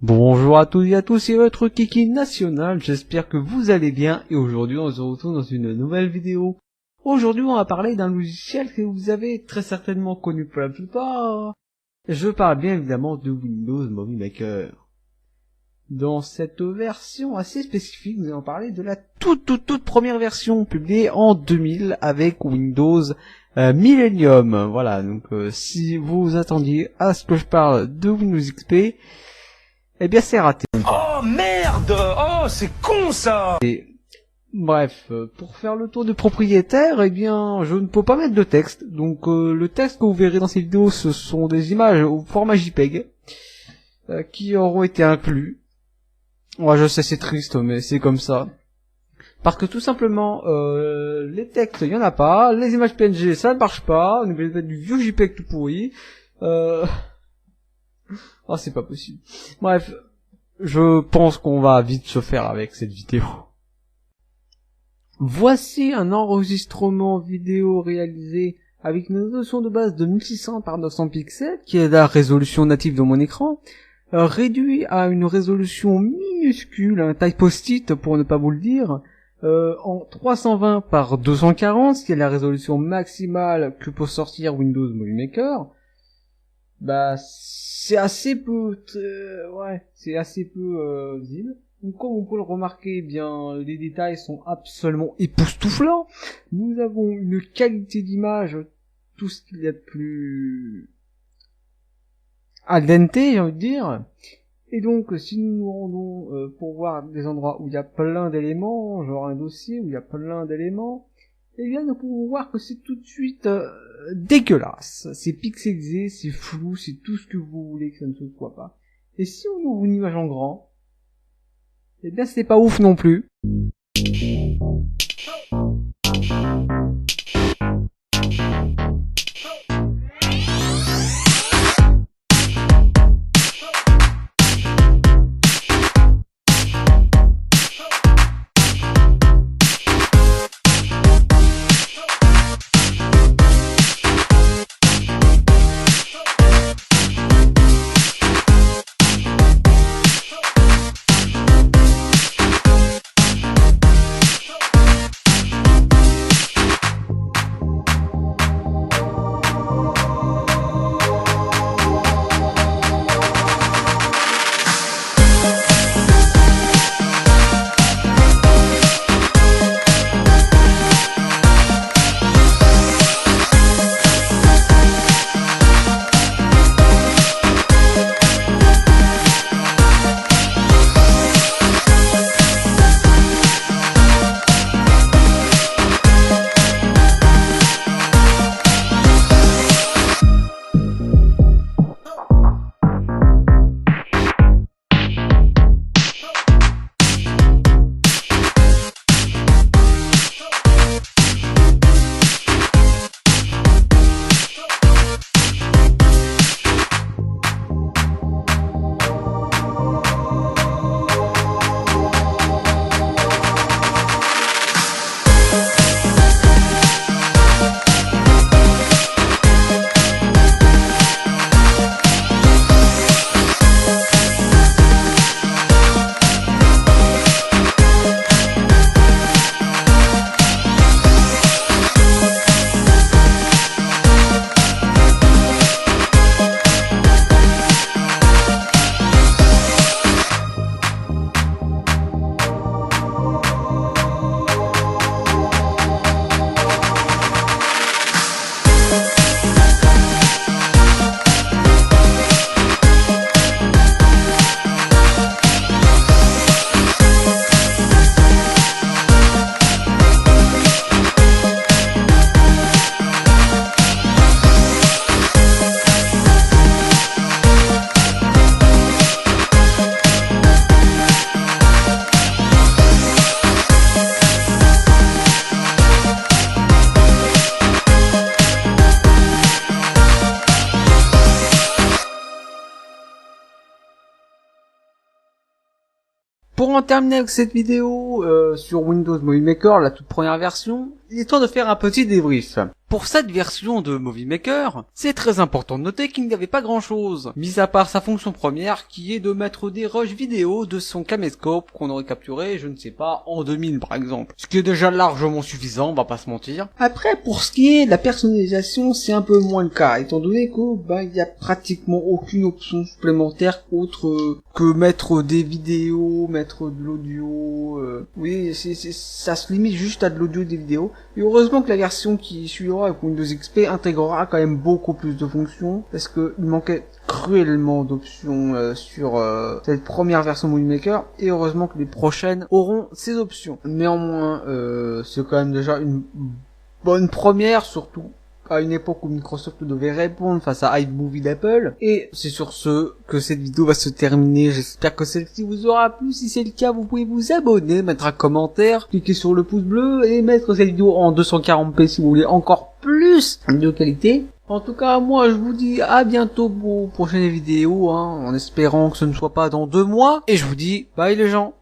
Bonjour à toutes et à tous, c'est votre Kiki National, j'espère que vous allez bien et aujourd'hui on se retrouve dans une nouvelle vidéo. Aujourd'hui on va parler d'un logiciel que vous avez très certainement connu pour la plupart. Je parle bien évidemment de Windows Movie Maker. Dans cette version assez spécifique, nous allons parler de la toute première version publiée en 2000 avec Windows Millennium. Voilà, donc si vous attendiez à ce que je parle de Windows XP, eh bien c'est raté. Oh merde! Oh c'est con ça! Bref, pour faire le tour du propriétaire, eh bien je ne peux pas mettre de texte. Donc le texte que vous verrez dans cette vidéo, ce sont des images au format JPEG qui auront été inclus. Ouais, je sais, c'est triste, mais c'est comme ça. Parce que tout simplement, les textes, il y en a pas. Les images PNG, ça ne marche pas. On est obligé de mettre du vieux JPEG tout pourri. Ah, c'est pas possible. Bref, je pense qu'on va vite se faire avec cette vidéo. Voici un enregistrement vidéo réalisé avec une résolution de base de 1600 par 900 pixels, qui est la résolution native de mon écran, réduit à une résolution minuscule, un taille post-it pour ne pas vous le dire, en 320 par 240, qui est la résolution maximale que peut sortir Windows Movie Maker. Bah, c'est assez peu, c'est assez peu visible. Donc, comme on peut le remarquer, eh bien, les détails sont absolument époustouflants. Nous avons une qualité d'image, tout ce qu'il y a de plus al dente, j'ai envie de dire. Et donc, si nous nous rendons pour voir des endroits où il y a plein d'éléments, genre un dossier où il y a plein d'éléments, eh bien, nous pouvons voir que c'est tout de suite dégueulasse. C'est pixelisé, c'est flou, c'est tout ce que vous voulez que ça ne se soit pas. Et si on ouvre une image en grand, eh bien, c'est pas ouf non plus. Pour en terminer avec cette vidéo sur Windows Movie Maker, la toute première version, il est temps de faire un petit débrief. Pour cette version de Movie Maker, c'est très important de noter qu'il n'y avait pas grand chose, mis à part sa fonction première qui est de mettre des rushs vidéo de son caméscope qu'on aurait capturé, je ne sais pas, en 2000 par exemple. Ce qui est déjà largement suffisant, on va pas se mentir. Après, pour ce qui est de la personnalisation, c'est un peu moins le cas, étant donné que, il y a pratiquement aucune option supplémentaire autre que mettre des vidéos, mettre de l'audio, oui, ça se limite juste à de l'audio et des vidéos. Et heureusement que la version qui suivra avec Windows XP intégrera quand même beaucoup plus de fonctions, parce que il manquait cruellement d'options sur cette première version Movie Maker, et heureusement que les prochaines auront ces options. Néanmoins, c'est quand même déjà une bonne première, surtout à une époque où Microsoft devait répondre face à iMovie d'Apple. Et c'est sur ce que cette vidéo va se terminer. J'espère que celle-ci vous aura plu. Si c'est le cas, vous pouvez vous abonner, mettre un commentaire, cliquer sur le pouce bleu et mettre cette vidéo en 240p si vous voulez encore plus de qualité. En tout cas, moi je vous dis à bientôt pour prochaine vidéo, en espérant que ce ne soit pas dans 2 mois. Et je vous dis bye les gens.